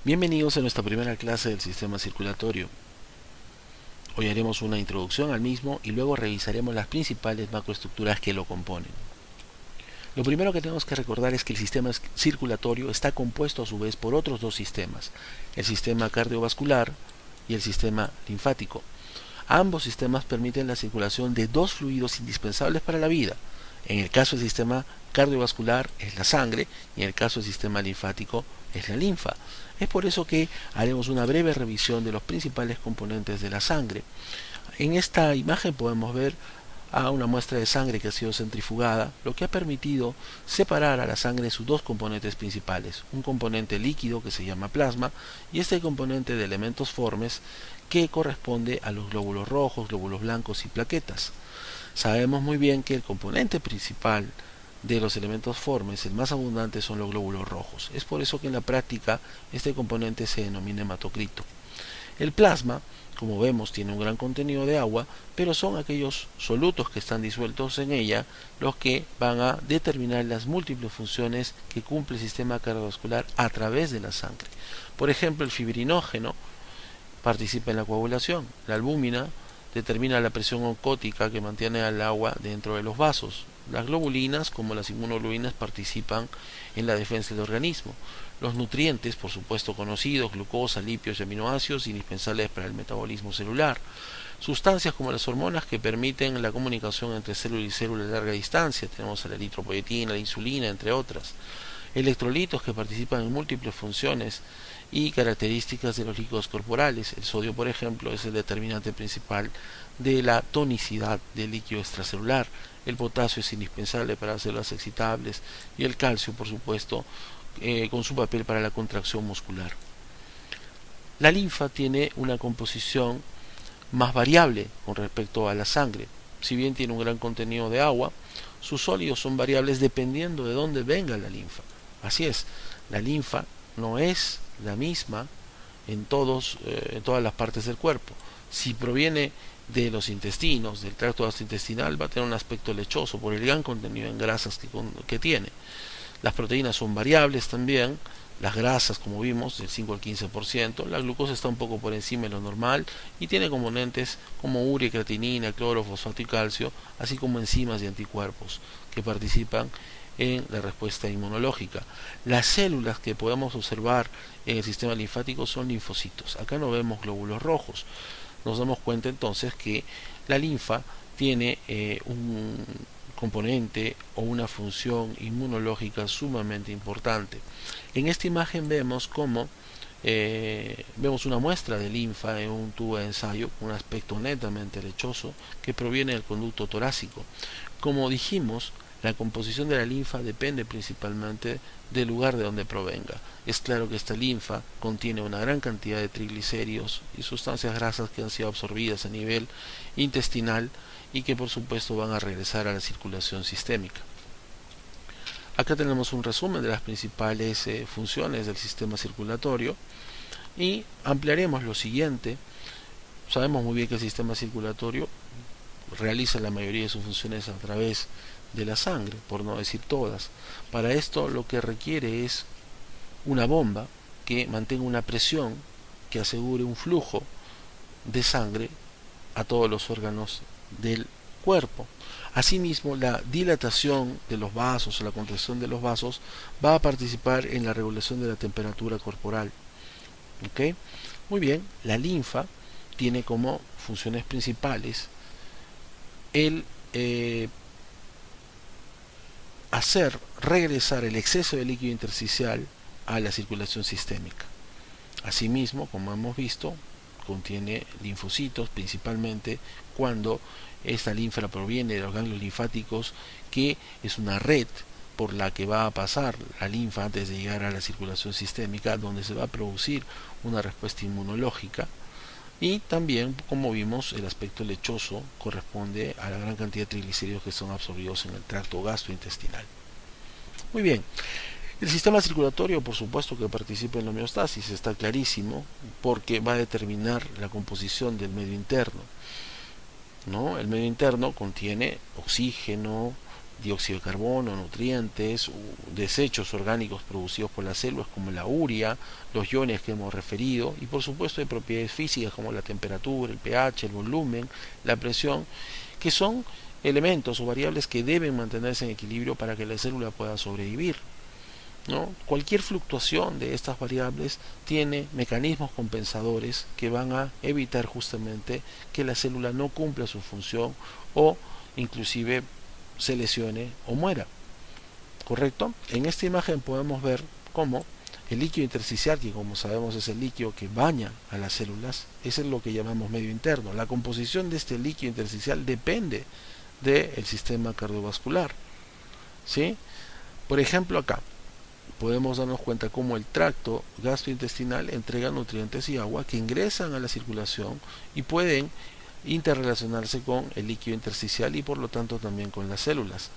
Bienvenidos a nuestra primera clase del sistema circulatorio. Hoy haremos una introducción al mismo y luego revisaremos las principales macroestructuras que lo componen. Lo primero que tenemos que recordar es que el sistema circulatorio está compuesto a su vez por otros dos sistemas, el sistema cardiovascular y el sistema linfático. Ambos sistemas permiten la circulación de dos fluidos indispensables para la vida. En el caso del sistema cardiovascular es la sangre y en el caso del sistema linfático es la linfa. Es por eso que haremos una breve revisión de los principales componentes de la sangre. En esta imagen podemos ver a una muestra de sangre que ha sido centrifugada, lo que ha permitido separar a la sangre en sus dos componentes principales, un componente líquido que se llama plasma y este componente de elementos formes que corresponde a los glóbulos rojos, glóbulos blancos y plaquetas. Sabemos muy bien que el componente principal de los elementos formes, el más abundante, son los glóbulos rojos. Es por eso que en la práctica este componente se denomina hematocrito. El plasma, como vemos, tiene un gran contenido de agua, pero son aquellos solutos que están disueltos en ella los que van a determinar las múltiples funciones que cumple el sistema cardiovascular a través de la sangre. Por ejemplo, el fibrinógeno participa en la coagulación, la albúmina determina la presión oncótica que mantiene al agua dentro de los vasos. Las globulinas, como las inmunoglobulinas, participan en la defensa del organismo. Los nutrientes, por supuesto conocidos, glucosa, lípidos y aminoácidos, indispensables para el metabolismo celular. Sustancias como las hormonas que permiten la comunicación entre célula y célula a larga distancia. Tenemos la eritropoyetina, la insulina, entre otras. Electrolitos que participan en múltiples funciones y características de los líquidos corporales. El sodio, por ejemplo, es el determinante principal de la tonicidad del líquido extracelular. El potasio es indispensable para las células excitables y el calcio, por supuesto, con su papel para la contracción muscular. La linfa tiene una composición más variable con respecto a la sangre. Si bien tiene un gran contenido de agua, sus sólidos son variables dependiendo de dónde venga la linfa. Así es, la linfa no es la misma en todas las partes del cuerpo. Si proviene de los intestinos, del tracto gastrointestinal, va a tener un aspecto lechoso por el gran contenido en grasas que tiene. Las proteínas son variables también, las grasas, como vimos, del 5 al 15%, la glucosa está un poco por encima de lo normal y tiene componentes como urea, creatinina, cloro, fosfato y calcio, así como enzimas y anticuerpos que participan en la respuesta inmunológica. Las células que podemos observar en el sistema linfático son linfocitos. Acá no vemos glóbulos rojos. Nos damos cuenta entonces que la linfa tiene un componente o una función inmunológica sumamente importante. En esta imagen vemos cómo vemos una muestra de linfa en un tubo de ensayo con un aspecto netamente lechoso que proviene del conducto torácico. Como dijimos, la composición de la linfa depende principalmente del lugar de donde provenga. Es claro que esta linfa contiene una gran cantidad de triglicéridos y sustancias grasas que han sido absorbidas a nivel intestinal y que por supuesto van a regresar a la circulación sistémica. Acá tenemos un resumen de las principales funciones del sistema circulatorio y ampliaremos lo siguiente. Sabemos muy bien que el sistema circulatorio realiza la mayoría de sus funciones a través de la sangre, por no decir todas. Para esto lo que requiere es una bomba que mantenga una presión que asegure un flujo de sangre a todos los órganos del cuerpo. Asimismo, la dilatación de los vasos o la contracción de los vasos va a participar en la regulación de la temperatura corporal. ¿Okay? Muy bien, la linfa tiene como funciones principales el hacer regresar el exceso de líquido intersticial a la circulación sistémica. Asimismo, como hemos visto, contiene linfocitos, principalmente cuando esta linfa proviene de los ganglios linfáticos, que es una red por la que va a pasar la linfa antes de llegar a la circulación sistémica, donde se va a producir una respuesta inmunológica. Y también, como vimos, el aspecto lechoso corresponde a la gran cantidad de triglicéridos que son absorbidos en el tracto gastrointestinal. Muy bien, el sistema circulatorio, por supuesto que participa en la homeostasis, está clarísimo, porque va a determinar la composición del medio interno. ¿No? El medio interno contiene oxígeno, dióxido de carbono, nutrientes, desechos orgánicos producidos por las células como la urea, los iones que hemos referido, y por supuesto hay propiedades físicas como la temperatura, el pH, el volumen, la presión, que son elementos o variables que deben mantenerse en equilibrio para que la célula pueda sobrevivir, ¿no? Cualquier fluctuación de estas variables tiene mecanismos compensadores que van a evitar justamente que la célula no cumpla su función o inclusive se lesione o muera. ¿Correcto? En esta imagen podemos ver cómo el líquido intersticial, que como sabemos es el líquido que baña a las células, es lo que llamamos medio interno. La composición de este líquido intersticial depende del sistema cardiovascular, ¿sí? Por ejemplo, acá podemos darnos cuenta cómo el tracto gastrointestinal entrega nutrientes y agua que ingresan a la circulación y pueden interrelacionarse con el líquido intersticial y por lo tanto también con las células.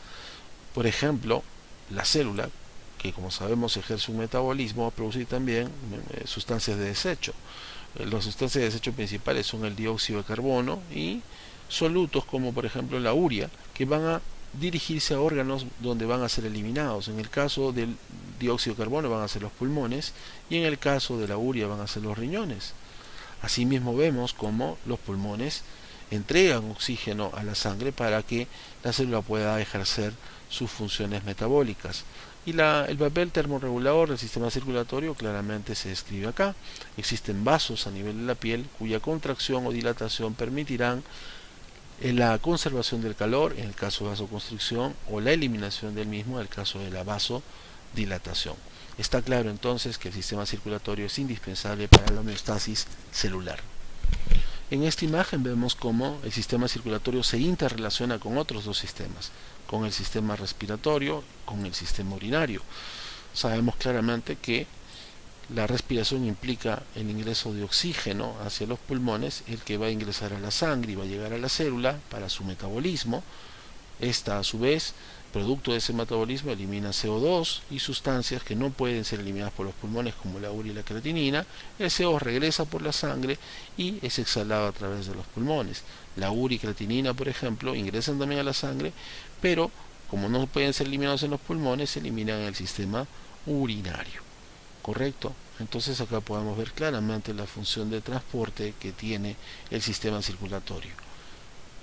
Por ejemplo, la célula, que como sabemos ejerce un metabolismo, va a producir también sustancias de desecho. Las sustancias de desecho principales son el dióxido de carbono y solutos como por ejemplo la urea, que van a dirigirse a órganos donde van a ser eliminados. En el caso del dióxido de carbono van a ser los pulmones y en el caso de la urea van a ser los riñones. Asimismo vemos cómo los pulmones entregan oxígeno a la sangre para que la célula pueda ejercer sus funciones metabólicas. Y el papel termorregulador del sistema circulatorio claramente se describe acá. Existen vasos a nivel de la piel cuya contracción o dilatación permitirán la conservación del calor en el caso de vasoconstricción o la eliminación del mismo en el caso de la vasodilatación. Está claro entonces que el sistema circulatorio es indispensable para la homeostasis celular. En esta imagen vemos cómo el sistema circulatorio se interrelaciona con otros dos sistemas, con el sistema respiratorio, con el sistema urinario. Sabemos claramente que la respiración implica el ingreso de oxígeno hacia los pulmones, el que va a ingresar a la sangre y va a llegar a la célula para su metabolismo. Esta a su vez, producto de ese metabolismo, elimina CO2 y sustancias que no pueden ser eliminadas por los pulmones como la urea y la creatinina. El CO2 regresa por la sangre y es exhalado a través de los pulmones. La urea y creatinina, por ejemplo, ingresan también a la sangre, pero como no pueden ser eliminados en los pulmones, se eliminan en el sistema urinario. ¿Correcto? Entonces acá podemos ver claramente la función de transporte que tiene el sistema circulatorio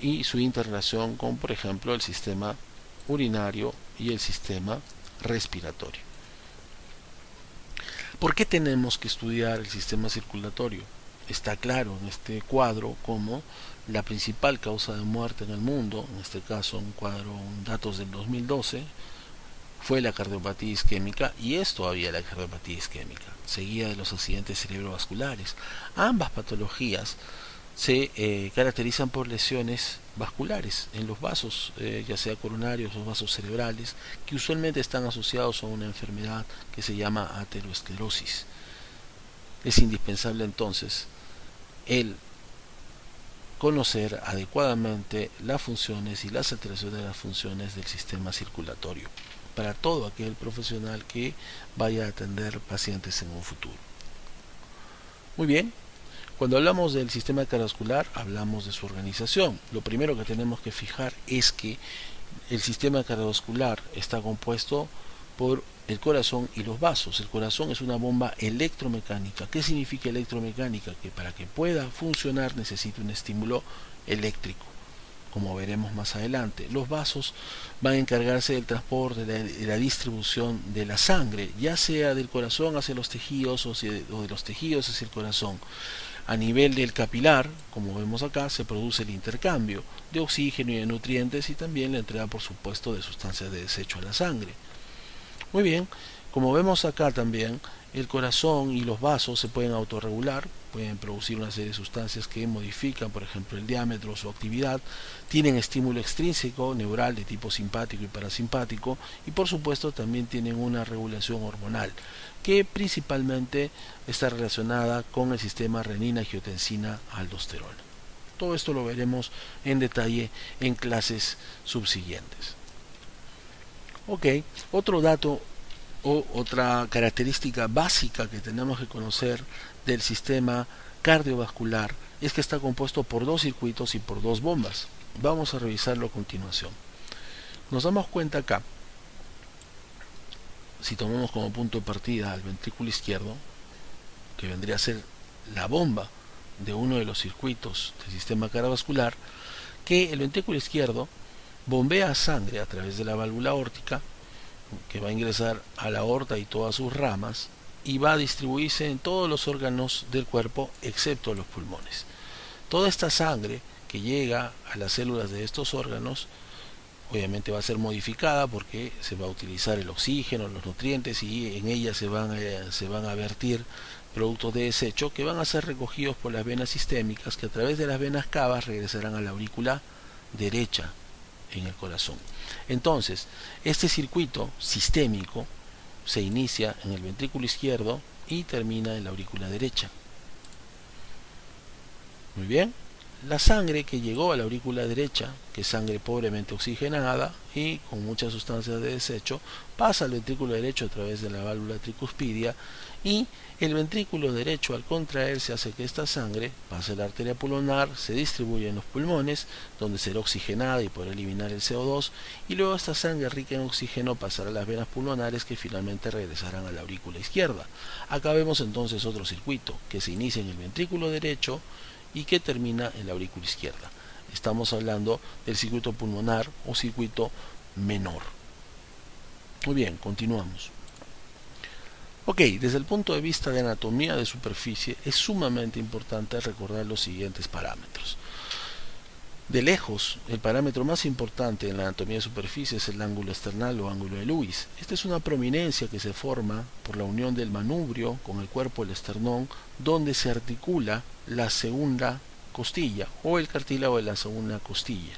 y su interrelación con, por ejemplo, el sistema urinario y el sistema respiratorio. ¿Por qué tenemos que estudiar el sistema circulatorio? Está claro en este cuadro como la principal causa de muerte en el mundo, en este caso un cuadro, datos del 2012, fue la cardiopatía isquémica y es todavía la cardiopatía isquémica, seguida de los accidentes cerebrovasculares. Ambas patologías se caracterizan por lesiones vasculares en los vasos, ya sea coronarios o vasos cerebrales, que usualmente están asociados a una enfermedad que se llama aterosclerosis. Es indispensable entonces el conocer adecuadamente las funciones y las alteraciones de las funciones del sistema circulatorio para todo aquel profesional que vaya a atender pacientes en un futuro. Muy bien, cuando hablamos del sistema cardiovascular hablamos de su organización. Lo primero que tenemos que fijar es que el sistema cardiovascular está compuesto por el corazón y los vasos. El corazón es una bomba electromecánica. ¿Qué significa electromecánica? Que para que pueda funcionar necesita un estímulo eléctrico, como veremos más adelante. Los vasos van a encargarse del transporte, de la distribución de la sangre, ya sea del corazón hacia los tejidos o de los tejidos hacia el corazón. A nivel del capilar, como vemos acá, se produce el intercambio de oxígeno y de nutrientes y también la entrega, por supuesto, de sustancias de desecho a la sangre. Muy bien, como vemos acá también, el corazón y los vasos se pueden autorregular, pueden producir una serie de sustancias que modifican, por ejemplo, el diámetro o su actividad, tienen estímulo extrínseco, neural de tipo simpático y parasimpático, y por supuesto también tienen una regulación hormonal, que principalmente está relacionada con el sistema renina-angiotensina-aldosterona. Todo esto lo veremos en detalle en clases subsiguientes. Ok, otro dato o otra característica básica que tenemos que conocer del sistema cardiovascular es que está compuesto por dos circuitos y por dos bombas. Vamos a revisarlo a continuación. Nos damos cuenta acá, si tomamos como punto de partida al ventrículo izquierdo, que vendría a ser la bomba de uno de los circuitos del sistema cardiovascular, que el ventrículo izquierdo bombea sangre a través de la válvula aórtica, que va a ingresar a la aorta y todas sus ramas, y va a distribuirse en todos los órganos del cuerpo excepto los pulmones. Toda esta sangre que llega a las células de estos órganos obviamente va a ser modificada porque se va a utilizar el oxígeno, los nutrientes, y en ella se van a vertir productos de desecho que van a ser recogidos por las venas sistémicas, que a través de las venas cavas regresarán a la aurícula derecha en el corazón. Entonces, este circuito sistémico se inicia en el ventrículo izquierdo y termina en la aurícula derecha. Muy bien. La sangre que llegó a la aurícula derecha, que es sangre pobremente oxigenada y con muchas sustancias de desecho, pasa al ventrículo derecho a través de la válvula tricuspidia, y el ventrículo derecho, al contraerse, hace que esta sangre pase a la arteria pulmonar, se distribuya en los pulmones, donde será oxigenada y podrá eliminar el CO2, y luego esta sangre rica en oxígeno pasará a las venas pulmonares, que finalmente regresarán a la aurícula izquierda. Acá vemos entonces otro circuito que se inicia en el ventrículo derecho y que termina en la aurícula izquierda. Estamos hablando del circuito pulmonar o circuito menor. Muy bien, continuamos. Ok, desde el punto de vista de anatomía de superficie es sumamente importante recordar los siguientes parámetros. De lejos, el parámetro más importante en la anatomía de superficie es el ángulo esternal o ángulo de Lewis. Esta es una prominencia que se forma por la unión del manubrio con el cuerpo del esternón, donde se articula la segunda costilla o el cartílago de la segunda costilla.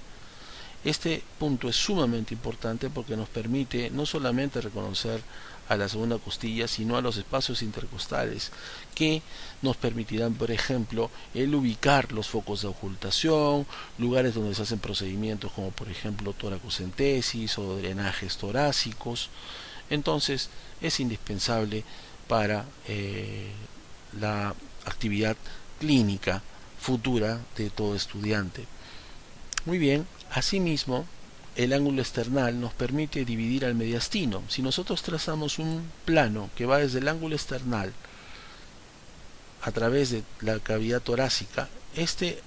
Este punto es sumamente importante porque nos permite no solamente reconocer a la segunda costilla, sino a los espacios intercostales, que nos permitirán, por ejemplo, el ubicar los focos de ocultación, lugares donde se hacen procedimientos como por ejemplo toracocentesis o drenajes torácicos. Entonces es indispensable para la actividad clínica futura de todo estudiante. Muy bien, asimismo, el ángulo esternal nos permite dividir al mediastino. Si nosotros trazamos un plano que va desde el ángulo esternal a través de la cavidad torácica, este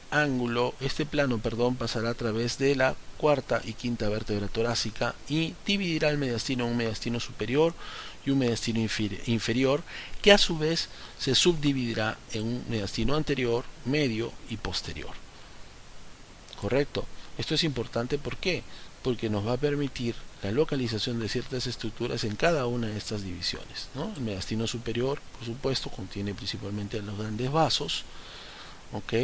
plano, pasará a través de la cuarta y quinta vértebra torácica y dividirá el mediastino en un mediastino superior y un mediastino inferior, que a su vez se subdividirá en un mediastino anterior, medio y posterior. ¿Correcto? Esto es importante, ¿por qué? Porque nos va a permitir la localización de ciertas estructuras en cada una de estas divisiones, ¿no? El mediastino superior, por supuesto, contiene principalmente los grandes vasos, ¿ok?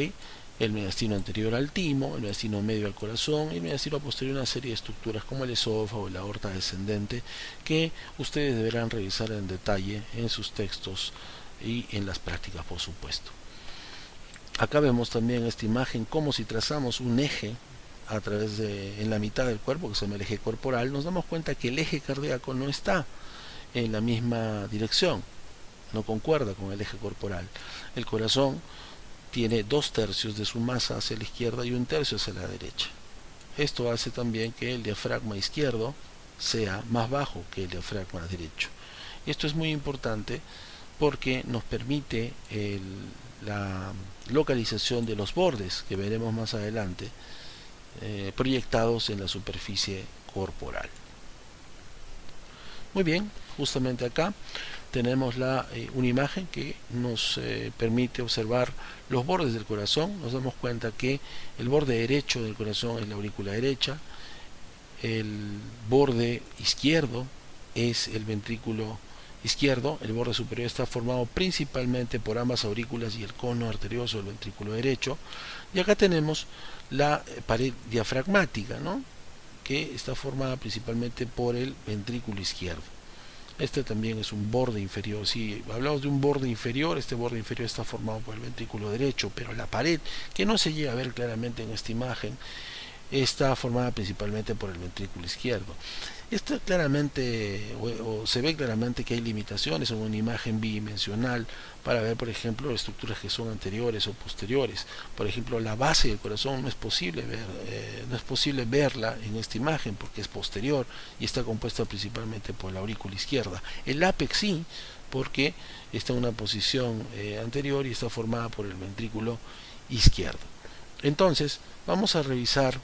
El mediastino anterior al timo, el mediastino medio al corazón, y el mediastino posterior una serie de estructuras como el esófago, la aorta descendente, que ustedes deberán revisar en detalle en sus textos y en las prácticas, por supuesto. Acá vemos también esta imagen como si trazamos un eje a través en la mitad del cuerpo, que se llama el eje corporal. Nos damos cuenta que el eje cardíaco no está en la misma dirección, no concuerda con el eje corporal. El corazón tiene 2/3 de su masa hacia la izquierda y 1/3 hacia la derecha. Esto hace también que el diafragma izquierdo sea más bajo que el diafragma derecho. Esto es muy importante porque nos permite la localización de los bordes, que veremos más adelante, proyectados en la superficie corporal. Muy bien, justamente acá tenemos una imagen que nos permite observar los bordes del corazón. Nos damos cuenta que el borde derecho del corazón es la aurícula derecha, el borde izquierdo es el ventrículo izquierdo, el borde superior está formado principalmente por ambas aurículas y el cono arterioso del ventrículo derecho, y acá tenemos la pared diafragmática, ¿no?, que está formada principalmente por el ventrículo izquierdo. Este también es un borde inferior. Si hablamos de un borde inferior, este borde inferior está formado por el ventrículo derecho, pero la pared, que no se llega a ver claramente en esta imagen, está formada principalmente por el ventrículo izquierdo. Esto claramente, o se ve claramente que hay limitaciones en una imagen bidimensional para ver, por ejemplo, estructuras que son anteriores o posteriores. Por ejemplo, la base del corazón no es posible verla en esta imagen porque es posterior y está compuesta principalmente por la aurícula izquierda. El ápex sí, porque está en una posición anterior y está formada por el ventrículo izquierdo. Entonces, vamos a revisar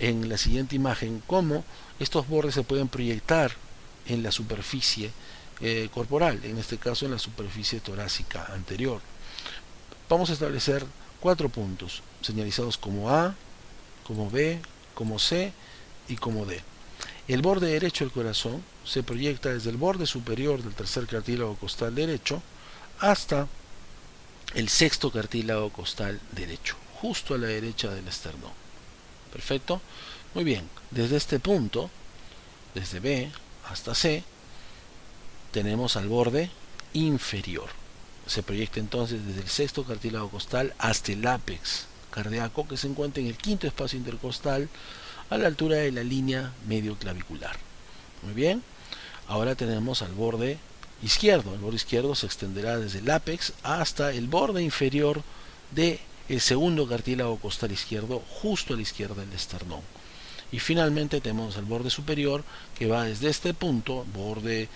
en la siguiente imagen cómo estos bordes se pueden proyectar en la superficie corporal, en este caso en la superficie torácica anterior. Vamos a establecer 4 puntos señalizados como A, como B, como C y como D. El borde derecho del corazón se proyecta desde el borde superior del tercer cartílago costal derecho hasta el sexto cartílago costal derecho, justo a la derecha del esternón. Perfecto. Muy bien, desde este punto, desde B hasta C, tenemos al borde inferior. Se proyecta entonces desde el sexto cartílago costal hasta el ápex cardíaco, que se encuentra en el quinto espacio intercostal a la altura de la línea medioclavicular. Muy bien, ahora tenemos al borde izquierdo. El borde izquierdo se extenderá desde el ápex hasta el borde inferior del segundo cartílago costal izquierdo, justo a la izquierda del esternón. Y finalmente tenemos el borde superior, que va desde este punto, borde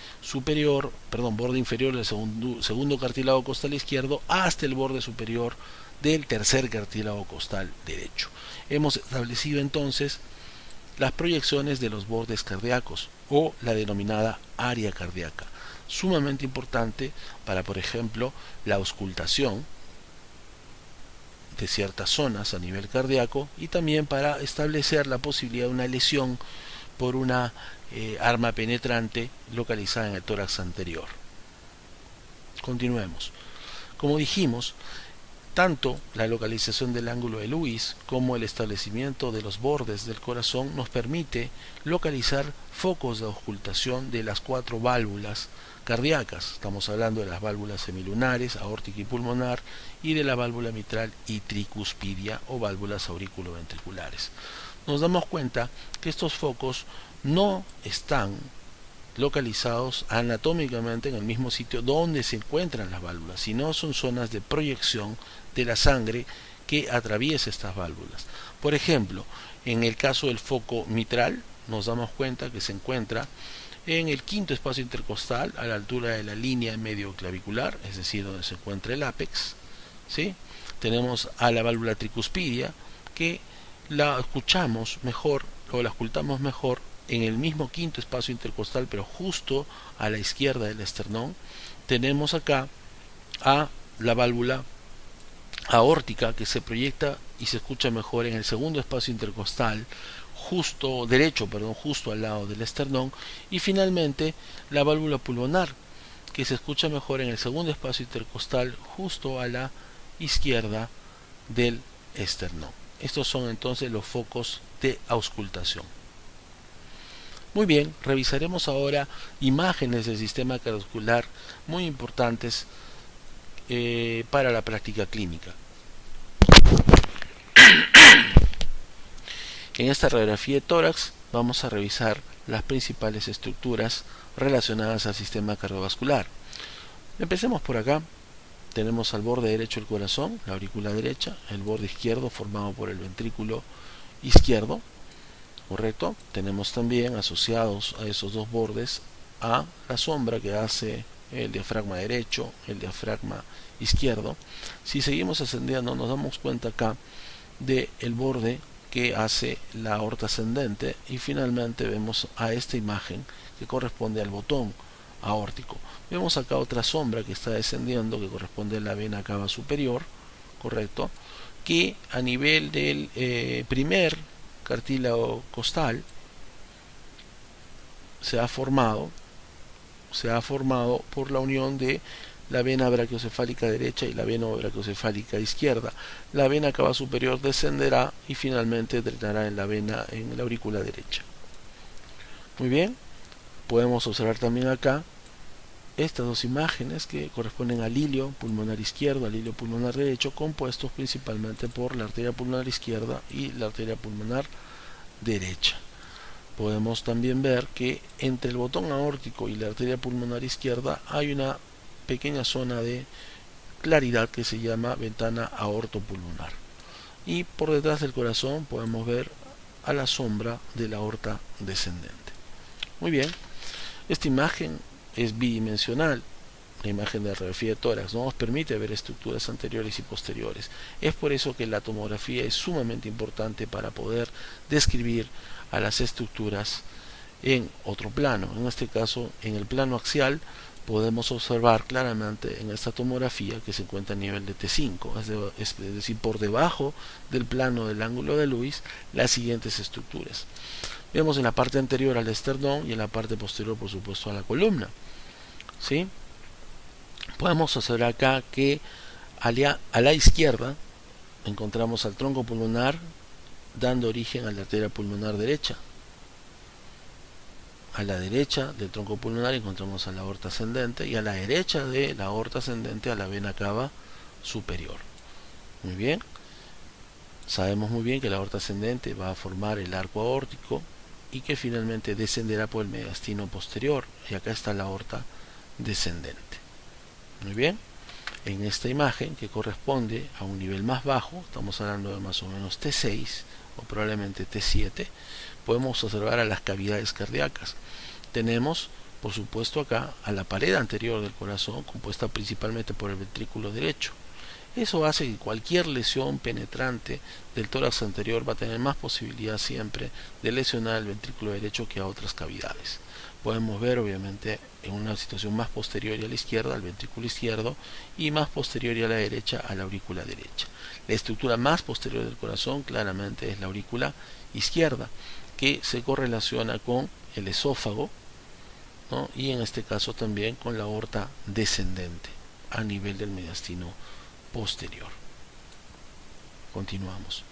inferior del segundo cartílago costal izquierdo, hasta el borde superior del tercer cartílago costal derecho. Hemos establecido entonces las proyecciones de los bordes cardíacos, o la denominada área cardíaca, sumamente importante para, por ejemplo, la auscultación de ciertas zonas a nivel cardíaco y también para establecer la posibilidad de una lesión por una arma penetrante localizada en el tórax anterior. Continuemos. Como dijimos, tanto la localización del ángulo de Lewis como el establecimiento de los bordes del corazón nos permite localizar focos de auscultación de las 4 válvulas cardíacas. Estamos hablando de las válvulas semilunares, aórtica y pulmonar, y de la válvula mitral y tricuspidia o válvulas auriculoventriculares. Nos damos cuenta que estos focos no están localizados anatómicamente en el mismo sitio donde se encuentran las válvulas, sino son zonas de proyección de la sangre que atraviesa estas válvulas. Por ejemplo, en el caso del foco mitral, nos damos cuenta que se encuentra en el quinto espacio intercostal a la altura de la línea medioclavicular, es decir, donde se encuentra el ápex, ¿sí? Tenemos a la válvula tricuspidia, que la escuchamos mejor o la ocultamos mejor en el mismo quinto espacio intercostal, pero justo a la izquierda del esternón. Tenemos acá a la válvula aórtica, que se proyecta y se escucha mejor en el segundo espacio intercostal justo al lado del esternón. Y finalmente la válvula pulmonar, que se escucha mejor en el segundo espacio intercostal justo a la izquierda del esternón. Estos son entonces los focos de auscultación. Muy bien, revisaremos ahora imágenes del sistema cardiovascular muy importantes para la práctica clínica. En esta radiografía de tórax vamos a revisar las principales estructuras relacionadas al sistema cardiovascular. Empecemos por acá. Tenemos al borde derecho del corazón, la aurícula derecha, el borde izquierdo formado por el ventrículo izquierdo, correcto. Tenemos también asociados a esos dos bordes a la sombra que hace el diafragma derecho, el diafragma izquierdo. Si seguimos ascendiendo, nos damos cuenta acá del borde que hace la aorta ascendente, y finalmente vemos a esta imagen que corresponde al botón aórtico. Vemos acá otra sombra que está descendiendo, que corresponde a la vena cava superior, correcto, que a nivel del primer cartílago costal se ha formado por la unión de la vena brachiocefálica derecha y la vena brachiocefálica izquierda. La vena cava superior descenderá y finalmente drenará en la aurícula derecha. Muy bien, podemos observar también acá estas dos imágenes que corresponden al hilio pulmonar izquierdo, al hilio pulmonar derecho, compuestos principalmente por la arteria pulmonar izquierda y la arteria pulmonar derecha. Podemos también ver que entre el botón aórtico y la arteria pulmonar izquierda hay una pequeña zona de claridad que se llama ventana aortopulmonar. Y por detrás del corazón podemos ver a la sombra de la aorta descendente. Muy bien, esta imagen es bidimensional. La imagen de radiografía de tórax no nos permite ver estructuras anteriores y posteriores. Es por eso que la tomografía es sumamente importante para poder describir a las estructuras en otro plano. En este caso, en el plano axial, podemos observar claramente en esta tomografía que se encuentra a nivel de T5, es decir, por debajo del plano del ángulo de Lewis, las siguientes estructuras. Vemos en la parte anterior al esternón y en la parte posterior, por supuesto, a la columna. ¿Sí? Podemos observar acá que a la izquierda encontramos al tronco pulmonar dando origen a la arteria pulmonar derecha. A la derecha del tronco pulmonar encontramos a la aorta ascendente y a la derecha de la aorta ascendente a la vena cava superior. Muy bien. Sabemos muy bien que la aorta ascendente va a formar el arco aórtico y que finalmente descenderá por el mediastino posterior. Y acá está la aorta descendente. Muy bien. En esta imagen, que corresponde a un nivel más bajo, estamos hablando de más o menos T6 o probablemente T7, podemos observar a las cavidades cardíacas. Tenemos, por supuesto, acá a la pared anterior del corazón, compuesta principalmente por el ventrículo derecho. Eso hace que cualquier lesión penetrante del tórax anterior va a tener más posibilidad siempre de lesionar el ventrículo derecho que a otras cavidades. Podemos ver, obviamente, en una situación más posterior a la izquierda, al ventrículo izquierdo, y más posterior a la derecha, a la aurícula derecha. La estructura más posterior del corazón claramente es la aurícula izquierda, que se correlaciona con el esófago, ¿no? Y en este caso también con la aorta descendente a nivel del mediastino posterior. Continuamos.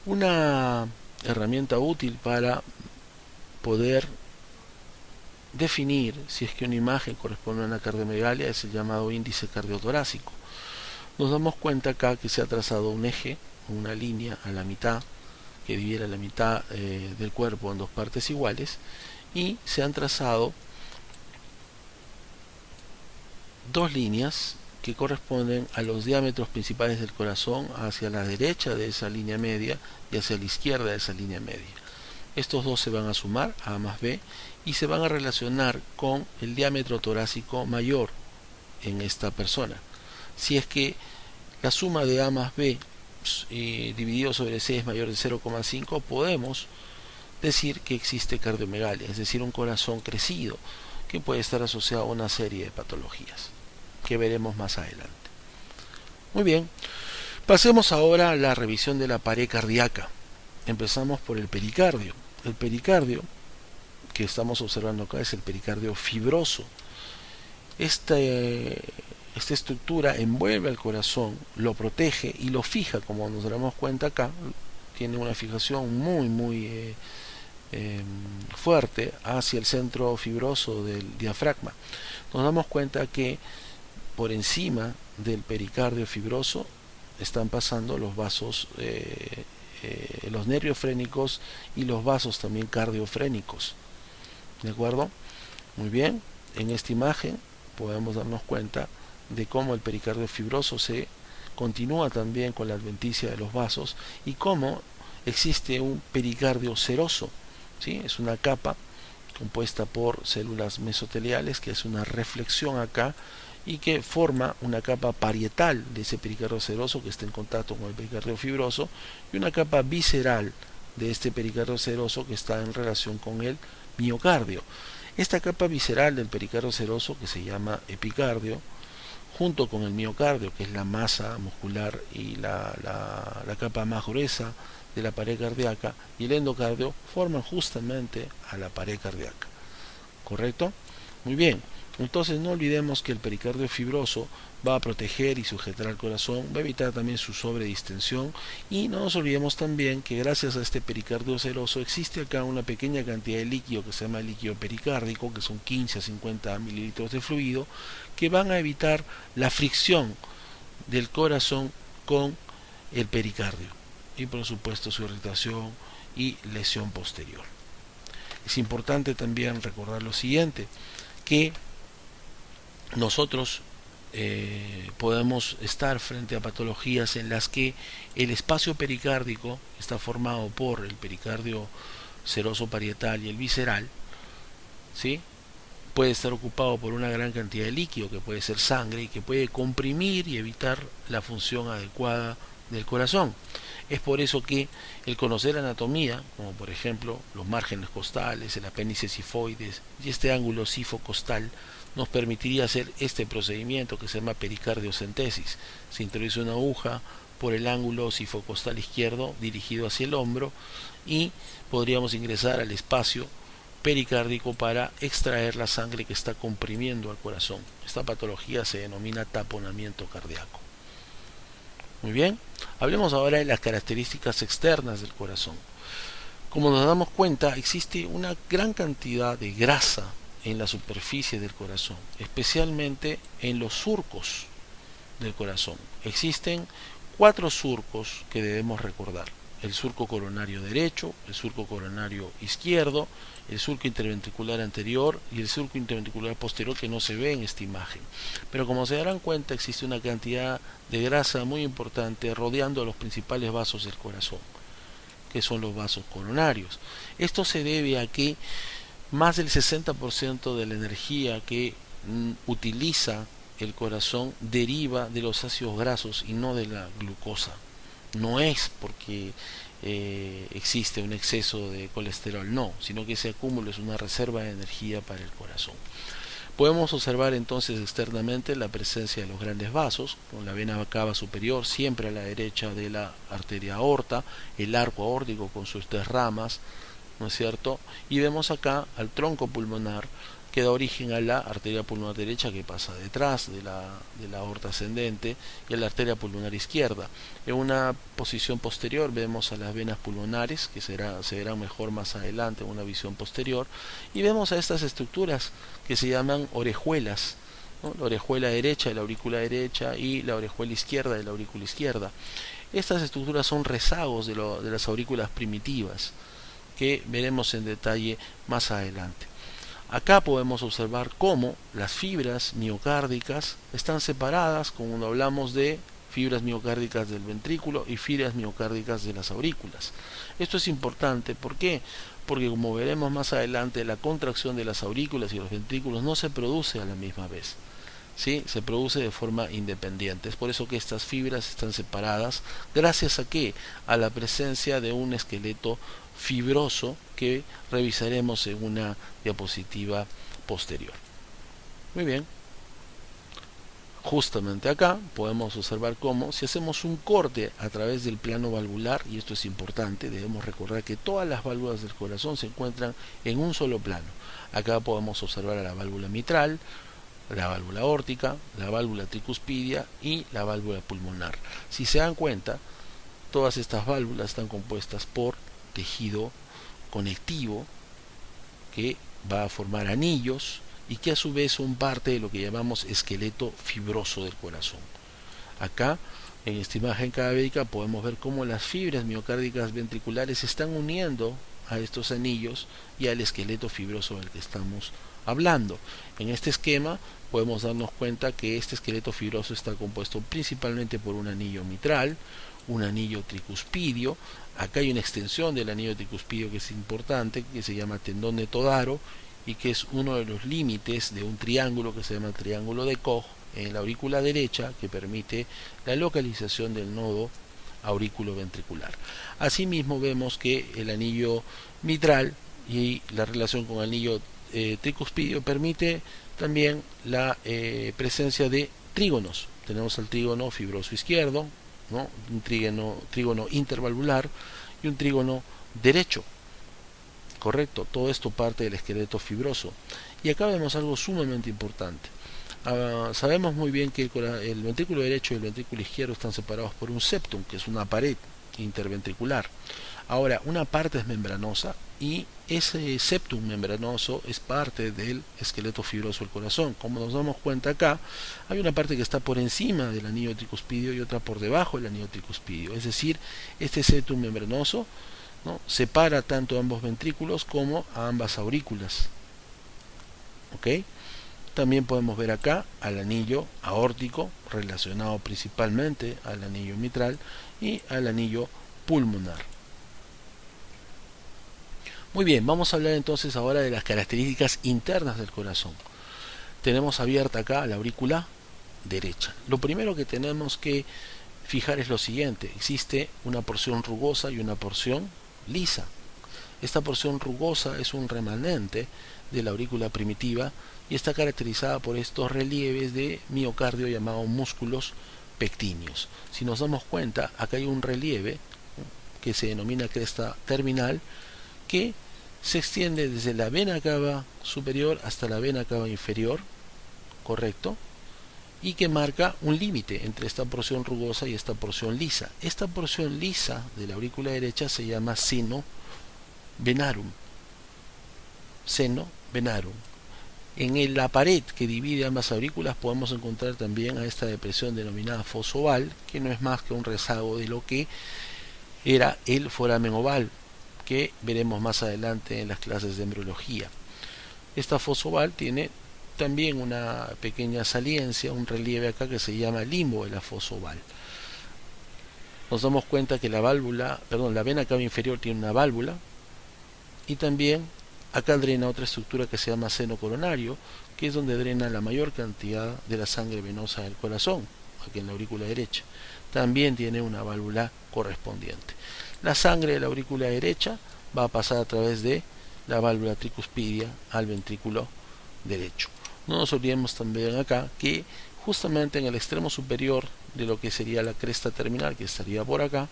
Una herramienta útil para poder definir si es que una imagen corresponde a una cardiomegalia es el llamado índice cardiotorácico. Nos damos cuenta acá que se ha trazado un eje, una línea a la mitad que dividiera la mitad del cuerpo en dos partes iguales, y se han trazado dos líneas que corresponden a los diámetros principales del corazón hacia la derecha de esa línea media y hacia la izquierda de esa línea media. Estos dos se van a sumar, A más B, y se van a relacionar con el diámetro torácico mayor en esta persona. Si es que la suma de A más B dividido sobre C es mayor de 0,5, podemos decir que existe cardiomegalia, es decir, un corazón crecido, que puede estar asociado a una serie de patologías que veremos más adelante. Muy bien, pasemos ahora a la revisión de la pared cardíaca. Empezamos por el pericardio. El pericardio que estamos observando acá es el pericardio fibroso. Esta estructura envuelve al corazón, lo protege y lo fija, como nos damos cuenta acá. Tiene una fijación muy fuerte hacia el centro fibroso del diafragma. Nos damos cuenta que por encima del pericardio fibroso están pasando los vasos, los nervios frénicos y los vasos también cardiofrénicos. ¿De acuerdo? Muy bien. En esta imagen podemos darnos cuenta de cómo el pericardio fibroso se continúa también con la adventicia de los vasos y cómo existe un pericardio seroso. ¿Sí? Es una capa compuesta por células mesoteliales que es una reflexión acá y que forma una capa parietal de ese pericardio seroso que está en contacto con el pericardio fibroso y una capa visceral de este pericardio seroso que está en relación con el miocardio. Esta capa visceral del pericardio seroso, que se llama epicardio, junto con el miocardio, que es la masa muscular y la capa más gruesa de la pared cardíaca, y el endocardio forman justamente a la pared cardíaca. ¿Correcto? Muy bien. Entonces no olvidemos que el pericardio fibroso va a proteger y sujetar al corazón, va a evitar también su sobredistensión, y no nos olvidemos también que gracias a este pericardio seroso existe acá una pequeña cantidad de líquido que se llama líquido pericárdico, que son 15 a 50 mililitros de fluido, que van a evitar la fricción del corazón con el pericardio y por supuesto su irritación y lesión posterior. Es importante también recordar lo siguiente, que nosotros podemos estar frente a patologías en las que el espacio pericárdico está formado por el pericardio seroso parietal y el visceral, ¿sí? Puede estar ocupado por una gran cantidad de líquido que puede ser sangre y que puede comprimir y evitar la función adecuada del corazón. Es por eso que el conocer anatomía, como por ejemplo los márgenes costales, el apéndice sifoides y este ángulo sifocostal, nos permitiría hacer este procedimiento que se llama pericardiocentesis. Se introduce una aguja por el ángulo sifocostal izquierdo dirigido hacia el hombro y podríamos ingresar al espacio pericárdico para extraer la sangre que está comprimiendo al corazón. Esta patología se denomina taponamiento cardíaco. Muy bien, hablemos ahora de las características externas del corazón. Como nos damos cuenta, existe una gran cantidad de grasa en la superficie del corazón, especialmente en los surcos del corazón. Existen 4 surcos que debemos recordar: el surco coronario derecho, el surco coronario izquierdo, el surco interventricular anterior y el surco interventricular posterior, que no se ve en esta imagen. Pero como se darán cuenta, existe una cantidad de grasa muy importante rodeando a los principales vasos del corazón, que son los vasos coronarios. Esto se debe a que más del 60% de la energía que utiliza el corazón deriva de los ácidos grasos y no de la glucosa. No es porque existe un exceso de colesterol, no, sino que ese acúmulo es una reserva de energía para el corazón. Podemos observar entonces externamente la presencia de los grandes vasos, con la vena cava superior siempre a la derecha de la arteria aorta, el arco aórtico con sus 3 ramas, ¿no es cierto? Y vemos acá al tronco pulmonar, que da origen a la arteria pulmonar derecha, que pasa detrás de la aorta ascendente, y a la arteria pulmonar izquierda. En una posición posterior vemos a las venas pulmonares, que se verán mejor más adelante en una visión posterior, y vemos a estas estructuras que se llaman orejuelas, ¿no? La orejuela derecha de la aurícula derecha y la orejuela izquierda de la aurícula izquierda. Estas estructuras son rezagos de las aurículas primitivas, que veremos en detalle más adelante. Acá podemos observar cómo las fibras miocárdicas están separadas cuando hablamos de fibras miocárdicas del ventrículo y fibras miocárdicas de las aurículas. Esto es importante, ¿por qué? Porque como veremos más adelante, la contracción de las aurículas y los ventrículos no se produce a la misma vez, ¿sí? Se produce de forma independiente. Es por eso que estas fibras están separadas, gracias a ¿qué? A la presencia de un esqueleto fibroso que revisaremos en una diapositiva posterior. Muy bien, justamente acá podemos observar cómo, si hacemos un corte a través del plano valvular, y esto es importante, debemos recordar que todas las válvulas del corazón se encuentran en un solo plano. Acá podemos observar a la válvula mitral, la válvula aórtica, la válvula tricuspidia y la válvula pulmonar. Si se dan cuenta, todas estas válvulas están compuestas por tejido conectivo que va a formar anillos y que a su vez son parte de lo que llamamos esqueleto fibroso del corazón. Acá en esta imagen cadavérica podemos ver cómo las fibras miocárdicas ventriculares se están uniendo a estos anillos y al esqueleto fibroso del que estamos hablando. En este esquema podemos darnos cuenta que este esqueleto fibroso está compuesto principalmente por un anillo mitral, un anillo tricuspidio. Acá hay una extensión del anillo tricuspidio que es importante, que se llama tendón de Todaro, y que es uno de los límites de un triángulo que se llama triángulo de Koch en la aurícula derecha, que permite la localización del nodo aurículo-ventricular. Asimismo vemos que el anillo mitral y la relación con el anillo tricuspidio permite también la presencia de trígonos. Tenemos el trígono fibroso izquierdo, ¿no? Un trígono intervalvular y un trígono derecho. Correcto, todo esto parte del esqueleto fibroso. Y acá vemos algo sumamente importante. Sabemos muy bien que el ventrículo derecho y el ventrículo izquierdo están separados por un septum, que es una pared interventricular. Ahora, una parte es membranosa y ese septum membranoso es parte del esqueleto fibroso del corazón. Como nos damos cuenta acá, hay una parte que está por encima del anillo tricuspidio y otra por debajo del anillo tricuspidio. Es decir, este septum membranoso ¿no? Separa tanto ambos ventrículos como a ambas aurículas. ¿Ok? También podemos ver acá al anillo aórtico, relacionado principalmente al anillo mitral y al anillo pulmonar. Muy bien, vamos a hablar entonces ahora de las características internas del corazón. Tenemos abierta acá la aurícula derecha. Lo primero que tenemos que fijar es lo siguiente: existe una porción rugosa y una porción lisa. Esta porción rugosa es un remanente de la aurícula primitiva y está caracterizada por estos relieves de miocardio llamados músculos pectíneos. Si nos damos cuenta, acá hay un relieve que se denomina cresta terminal, que se extiende desde la vena cava superior hasta la vena cava inferior, correcto, y que marca un límite entre esta porción rugosa y esta porción lisa. Esta porción lisa de la aurícula derecha se llama seno venarum. Seno venarum. En la pared que divide ambas aurículas podemos encontrar también a esta depresión denominada fosa oval, que no es más que un rezago de lo que era el foramen oval, que veremos más adelante en las clases de embriología. Esta fosa oval tiene también una pequeña saliencia, un relieve acá que se llama limbo de la fosa oval. Nos damos cuenta que la vena cava inferior tiene una válvula, y también acá drena otra estructura que se llama seno coronario, que es donde drena la mayor cantidad de la sangre venosa del corazón, aquí en la aurícula derecha. También tiene una válvula correspondiente. La sangre de la aurícula derecha va a pasar a través de la válvula tricuspidia al ventrículo derecho. No nos olvidemos también acá que justamente en el extremo superior de lo que sería la cresta terminal, que estaría por acá,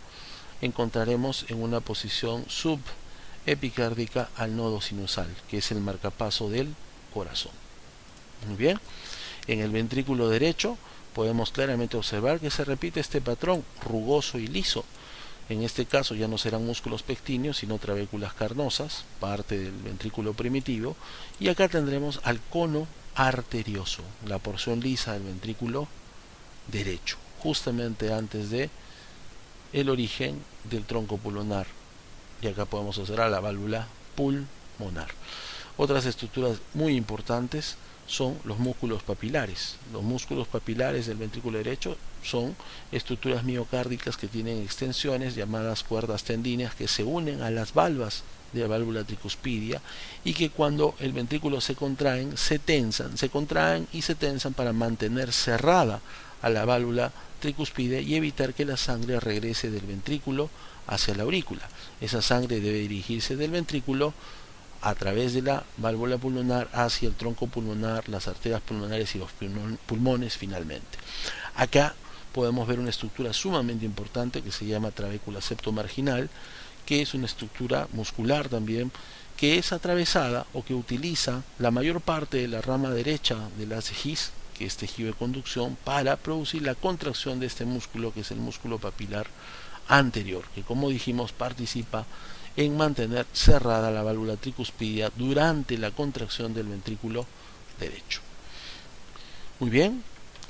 encontraremos en una posición subepicárdica al nodo sinusal, que es el marcapaso del corazón. Muy bien, en el ventrículo derecho podemos claramente observar que se repite este patrón rugoso y liso. En este caso ya no serán músculos pectíneos, sino trabéculas carnosas, parte del ventrículo primitivo, y acá tendremos al cono arterioso, la porción lisa del ventrículo derecho, justamente antes de el origen del tronco pulmonar, y acá podemos observar la válvula pulmonar. Otras estructuras muy importantes son los músculos papilares. Los músculos papilares del ventrículo derecho son estructuras miocárdicas que tienen extensiones llamadas cuerdas tendíneas que se unen a las valvas de la válvula tricuspidia, y que cuando el ventrículo se contraen, se contraen y se tensan para mantener cerrada a la válvula tricuspidia y evitar que la sangre regrese del ventrículo hacia la aurícula. Esa sangre debe dirigirse del ventrículo a través de la válvula pulmonar hacia el tronco pulmonar, las arterias pulmonares y los pulmones finalmente. Acá podemos ver una estructura sumamente importante que se llama trabécula septomarginal, que es una estructura muscular también, que es atravesada o que utiliza la mayor parte de la rama derecha de la CGIS, que es tejido de conducción, para producir la contracción de este músculo, que es el músculo papilar anterior, que como dijimos participa en mantener cerrada la válvula tricuspidia durante la contracción del ventrículo derecho. Muy bien,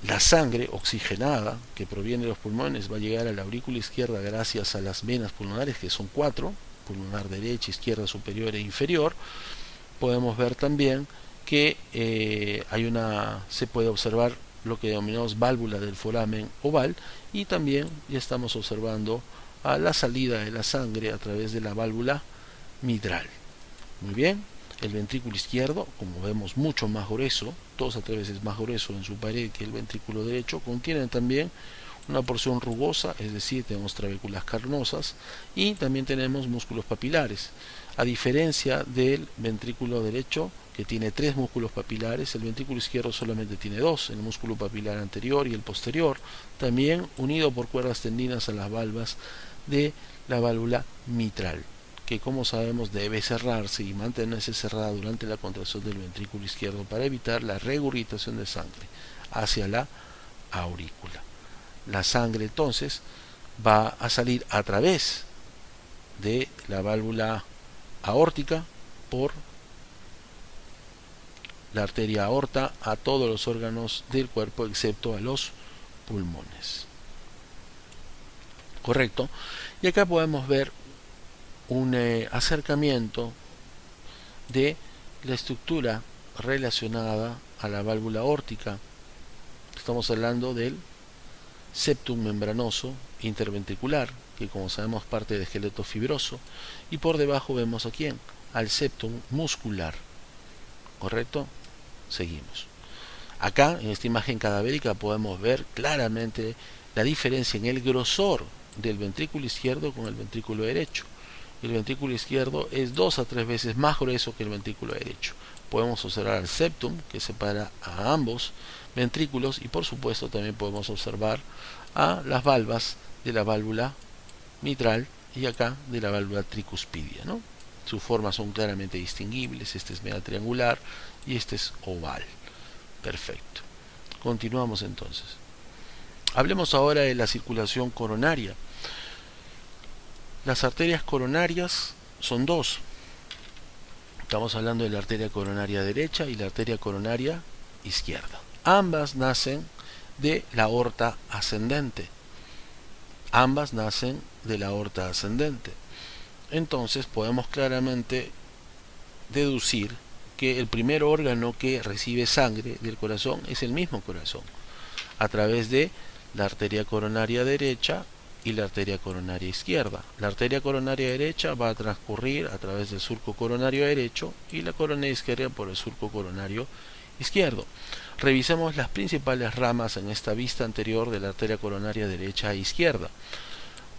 la sangre oxigenada que proviene de los pulmones va a llegar a la aurícula izquierda gracias a las venas pulmonares, que son 4, pulmonar derecha, izquierda, superior e inferior. Podemos ver también que se puede observar lo que denominamos válvula del foramen oval, y también ya estamos observando a la salida de la sangre a través de la válvula mitral. Muy bien, el ventrículo izquierdo, como vemos, mucho más grueso, 2 a 3 veces más grueso en su pared que el ventrículo derecho, contiene también una porción rugosa, es decir, tenemos trabéculas carnosas, y también tenemos músculos papilares. A diferencia del ventrículo derecho, que tiene 3 músculos papilares, el ventrículo izquierdo solamente tiene 2, el músculo papilar anterior y el posterior, también unido por cuerdas tendinas a las valvas de la válvula mitral, que como sabemos debe cerrarse y mantenerse cerrada durante la contracción del ventrículo izquierdo para evitar la regurgitación de sangre hacia la aurícula. La sangre entonces va a salir a través de la válvula aórtica por la arteria aorta a todos los órganos del cuerpo excepto a los pulmones. Correcto. Y acá podemos ver un acercamiento de la estructura relacionada a la válvula aórtica. Estamos hablando del septum membranoso interventricular, que como sabemos parte del esqueleto fibroso, y por debajo vemos a quién, al septum muscular, ¿correcto? Seguimos. Acá en esta imagen cadavérica podemos ver claramente la diferencia en el grosor del ventrículo izquierdo con el ventrículo derecho. El ventrículo izquierdo es 2 a 3 veces más grueso que el ventrículo derecho. Podemos observar el septum, que separa a ambos ventrículos, y por supuesto también podemos observar a las valvas de la válvula mitral y acá de la válvula tricuspidia, ¿no? Sus formas son claramente distinguibles. Este es media triangular y este es oval. Perfecto. Continuamos entonces. Hablemos ahora de la circulación coronaria. Las arterias coronarias son dos. Estamos hablando de la arteria coronaria derecha y la arteria coronaria izquierda. Ambas nacen de la aorta ascendente. Ambas nacen de la aorta ascendente. Entonces podemos claramente deducir que el primer órgano que recibe sangre del corazón es el mismo corazón, a través de la arteria coronaria derecha y la arteria coronaria izquierda. La arteria coronaria derecha va a transcurrir a través del surco coronario derecho y la coronaria izquierda por el surco coronario izquierdo. Revisemos las principales ramas en esta vista anterior de la arteria coronaria derecha e izquierda.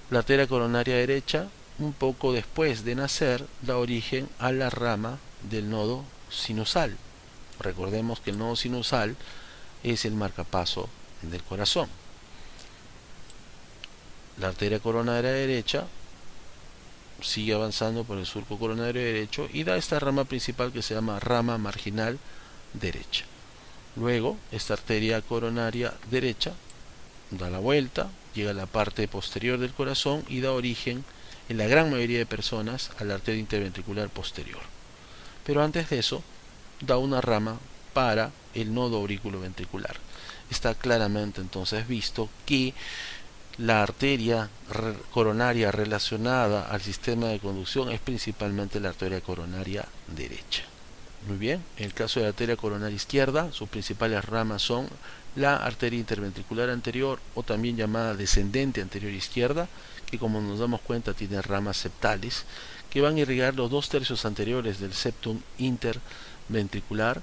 La arteria coronaria derecha, un poco después de nacer, da origen a la rama del nodo sinusal. Recordemos que el nodo sinusal es el marcapaso del corazón. La arteria coronaria derecha sigue avanzando por el surco coronario derecho y da esta rama principal que se llama rama marginal derecha. Luego, esta arteria coronaria derecha da la vuelta, llega a la parte posterior del corazón y da origen, en la gran mayoría de personas, a la arteria interventricular posterior. Pero antes de eso, da una rama para el nodo auriculoventricular. Está claramente entonces visto que la arteria coronaria relacionada al sistema de conducción es principalmente la arteria coronaria derecha. Muy bien, en el caso de la arteria coronaria izquierda, sus principales ramas son la arteria interventricular anterior, o también llamada descendente anterior izquierda, que como nos damos cuenta tiene ramas septales que van a irrigar los 2/3 anteriores del septum interventricular,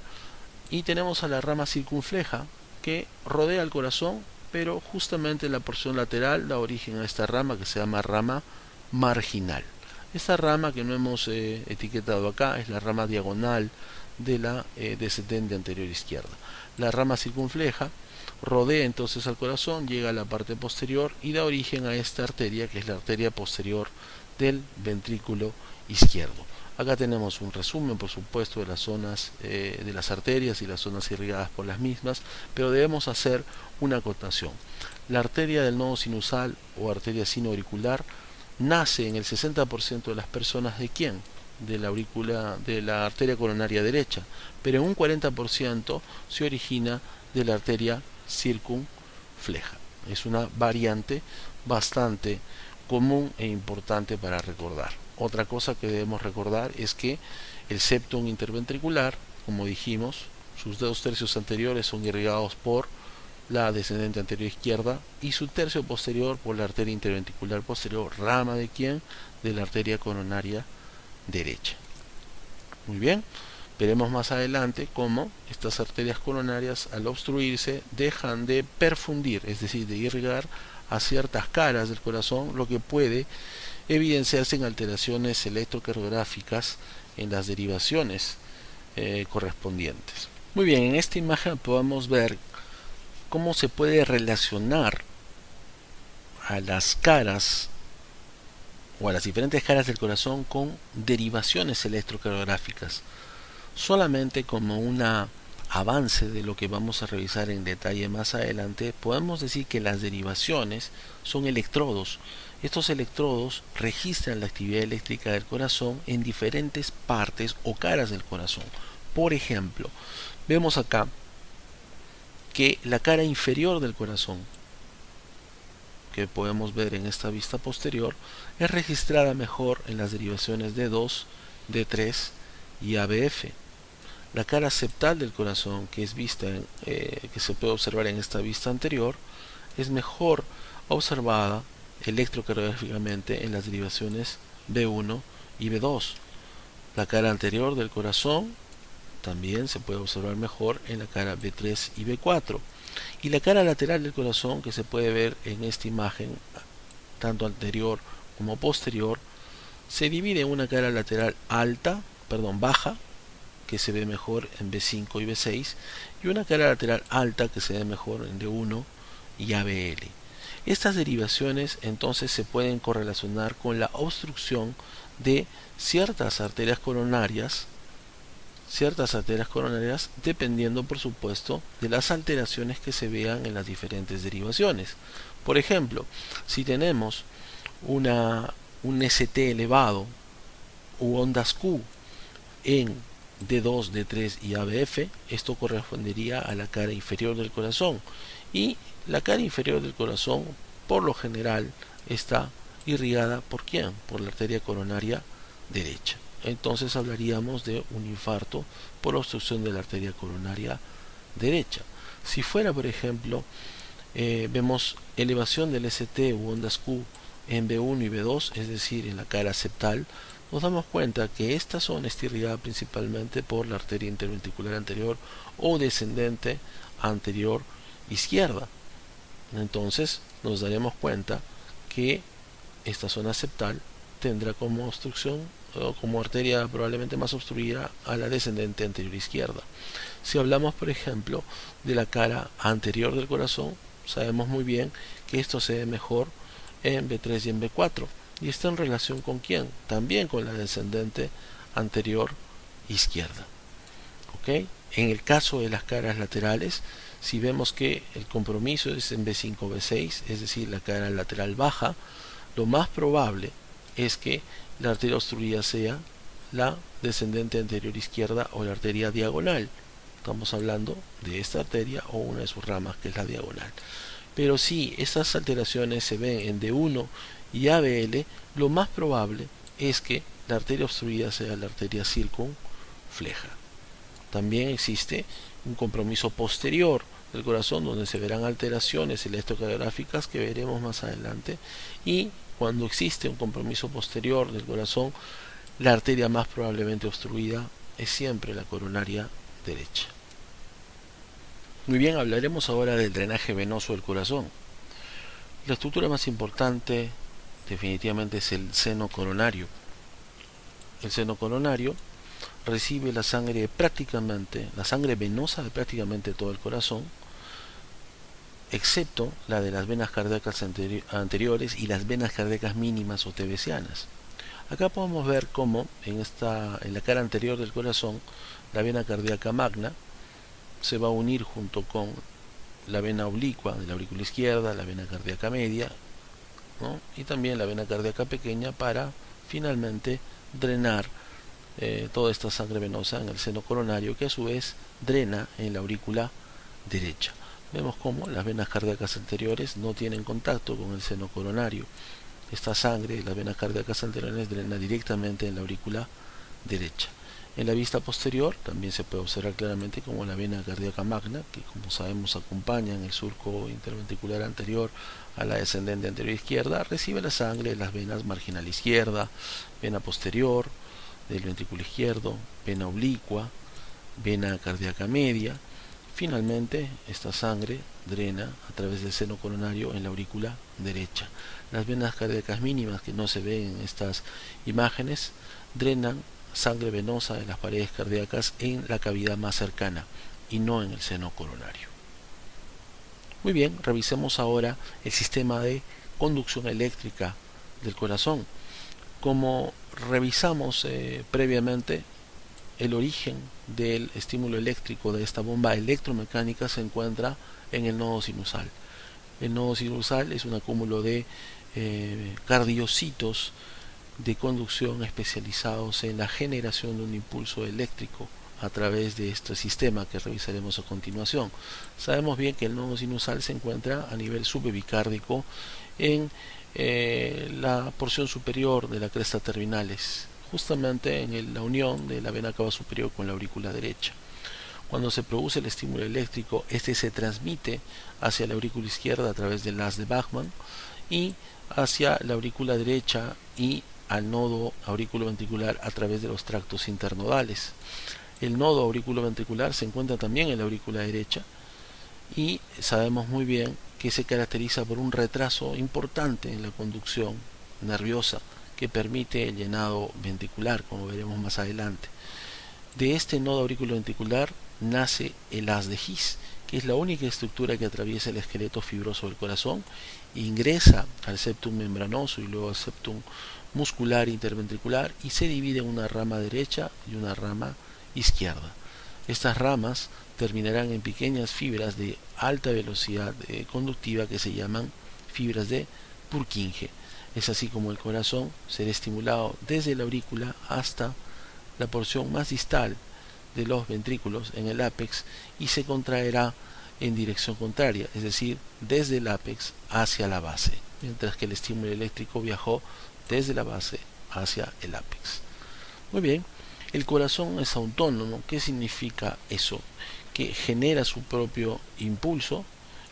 y tenemos a la rama circunfleja que rodea el corazón, pero justamente la porción lateral da origen a esta rama que se llama rama marginal. Esta rama que no hemos etiquetado acá es la rama diagonal de la descendente anterior izquierda. La rama circunfleja rodea entonces al corazón, llega a la parte posterior y da origen a esta arteria que es la arteria posterior del ventrículo izquierdo. Acá tenemos un resumen, por supuesto, de las zonas de las arterias y las zonas irrigadas por las mismas, pero debemos hacer una acotación. La arteria del nodo sinusal o arteria sinoauricular nace en el 60% de las personas ¿de quién? De la arteria coronaria derecha, pero en un 40% se origina de la arteria circunfleja. Es una variante bastante común e importante para recordar. Otra cosa que debemos recordar es que el septum interventricular, como dijimos, sus 2/3 anteriores son irrigados por la descendente anterior izquierda y su tercio posterior por la arteria interventricular posterior, rama de quién? De la arteria coronaria derecha. Muy bien, veremos más adelante cómo estas arterias coronarias al obstruirse dejan de perfundir, es decir, de irrigar a ciertas caras del corazón, lo que puede evidenciarse en alteraciones electrocardiográficas en las derivaciones correspondientes. Muy bien, en esta imagen podemos ver cómo se puede relacionar a las caras o a las diferentes caras del corazón con derivaciones electrocardiográficas. Solamente como un avance de lo que vamos a revisar en detalle más adelante, podemos decir que las derivaciones son electrodos. Estos electrodos registran la actividad eléctrica del corazón en diferentes partes o caras del corazón. Por ejemplo, vemos acá que la cara inferior del corazón, ¿ok?, que podemos ver en esta vista posterior es registrada mejor en las derivaciones D2, D3 y ABF. La cara septal del corazón, que es vista que se puede observar en esta vista anterior, es mejor observada electrocardiográficamente en las derivaciones B1 y B2. La cara anterior del corazón también se puede observar mejor en la cara B3 y B4. Y la cara lateral del corazón, que se puede ver en esta imagen, tanto anterior como posterior, se divide en una cara lateral baja, que se ve mejor en B5 y B6, y una cara lateral alta que se ve mejor en D1 y ABL. Estas derivaciones entonces se pueden correlacionar con la obstrucción de ciertas arterias coronarias, dependiendo por supuesto de las alteraciones que se vean en las diferentes derivaciones. Por ejemplo, si tenemos un ST elevado u ondas Q en D2, D3 y ABF, esto correspondería a la cara inferior del corazón, y la cara inferior del corazón por lo general está irrigada ¿por quién? Por la arteria coronaria derecha. Entonces hablaríamos de un infarto por obstrucción de la arteria coronaria derecha. Si fuera, por ejemplo, vemos elevación del ST u ondas Q en B1 y B2, es decir, en la cara septal, nos damos cuenta que esta zona está irrigada principalmente por la arteria interventricular anterior o descendente anterior izquierda. Entonces nos daremos cuenta que esta zona septal tendrá como obstrucción o como arteria probablemente más obstruida a la descendente anterior izquierda. Si hablamos, por ejemplo, de la cara anterior del corazón, sabemos muy bien que esto se ve mejor en B3 y en B4. ¿Y está en relación con quién? También con la descendente anterior izquierda. ¿Ok? En el caso de las caras laterales, si vemos que el compromiso es en B5 B6, es decir, la cara lateral baja, lo más probable es que la arteria obstruida sea la descendente anterior izquierda o la arteria diagonal. Estamos hablando de esta arteria o una de sus ramas, que es la diagonal. Pero si estas alteraciones se ven en D1 y ABL, lo más probable es que la arteria obstruida sea la arteria circunfleja. También existe un compromiso posterior del corazón, donde se verán alteraciones electrocardiográficas que veremos más adelante, y cuando existe un compromiso posterior del corazón, la arteria más probablemente obstruida es siempre la coronaria derecha. Muy bien, hablaremos ahora del drenaje venoso del corazón. La estructura más importante definitivamente es el seno coronario. El seno coronario recibe la sangre venosa de prácticamente todo el corazón, excepto la de las venas cardíacas anteriores y las venas cardíacas mínimas o tebesianas. Acá podemos ver cómo en la cara anterior del corazón la vena cardíaca magna se va a unir junto con la vena oblicua de la aurícula izquierda, la vena cardíaca media, ¿no? Y también la vena cardíaca pequeña para finalmente drenar toda esta sangre venosa en el seno coronario, que a su vez drena en la aurícula derecha. Vemos cómo las venas cardíacas anteriores no tienen contacto con el seno coronario. Esta sangre de las venas cardíacas anteriores drena directamente en la aurícula derecha. En la vista posterior también se puede observar claramente como la vena cardíaca magna, que como sabemos acompaña en el surco interventricular anterior a la descendente anterior izquierda, recibe la sangre de las venas marginal izquierda, vena posterior del ventrículo izquierdo, vena oblicua, vena cardíaca media. Finalmente, esta sangre drena a través del seno coronario en la aurícula derecha. Las venas cardíacas mínimas, que no se ven en estas imágenes, drenan sangre venosa de las paredes cardíacas en la cavidad más cercana y no en el seno coronario. Muy bien, revisemos ahora el sistema de conducción eléctrica del corazón. Como revisamos previamente, el origen del estímulo eléctrico de esta bomba electromecánica se encuentra en el nodo sinusal. El nodo sinusal es un acúmulo de cardiocitos de conducción especializados en la generación de un impulso eléctrico a través de este sistema que revisaremos a continuación. Sabemos bien que el nodo sinusal se encuentra a nivel subepicárdico en la porción superior de la cresta terminalis, justamente en la unión de la vena cava superior con la aurícula derecha. Cuando se produce el estímulo eléctrico, este se transmite hacia la aurícula izquierda a través del haz de Bachmann y hacia la aurícula derecha y al nodo auriculoventricular a través de los tractos internodales. El nodo auriculoventricular se encuentra también en la aurícula derecha y sabemos muy bien que se caracteriza por un retraso importante en la conducción nerviosa que permite el llenado ventricular, como veremos más adelante. De este nodo auriculoventricular nace el haz de His, que es la única estructura que atraviesa el esqueleto fibroso del corazón, ingresa al septum membranoso y luego al septum muscular interventricular y se divide en una rama derecha y una rama izquierda. Estas ramas terminarán en pequeñas fibras de alta velocidad conductiva que se llaman fibras de Purkinje. Es así como el corazón será estimulado desde la aurícula hasta la porción más distal de los ventrículos en el ápex y se contraerá en dirección contraria, es decir, desde el ápex hacia la base, mientras que el estímulo eléctrico viajó desde la base hacia el ápex. Muy bien, el corazón es autónomo. ¿Qué significa eso? Que genera su propio impulso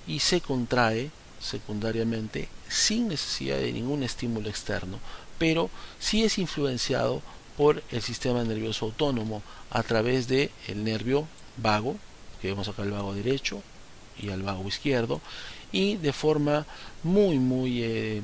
y se contrae secundariamente sin necesidad de ningún estímulo externo, pero sí es influenciado por el sistema nervioso autónomo a través del nervio vago, que vemos acá el vago derecho y al vago izquierdo, y de forma muy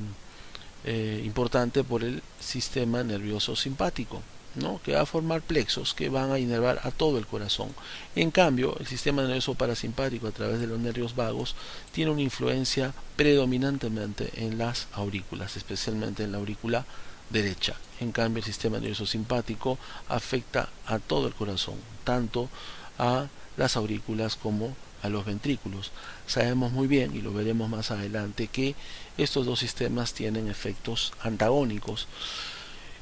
importante por el sistema nervioso simpático, ¿no? Que va a formar plexos que van a inervar a todo el corazón. En cambio, el sistema nervioso parasimpático a través de los nervios vagos tiene una influencia predominantemente en las aurículas, especialmente en la aurícula derecha. En cambio, el sistema nervioso simpático afecta a todo el corazón, tanto a las aurículas como a los ventrículos. Sabemos muy bien, y lo veremos más adelante, que estos dos sistemas tienen efectos antagónicos.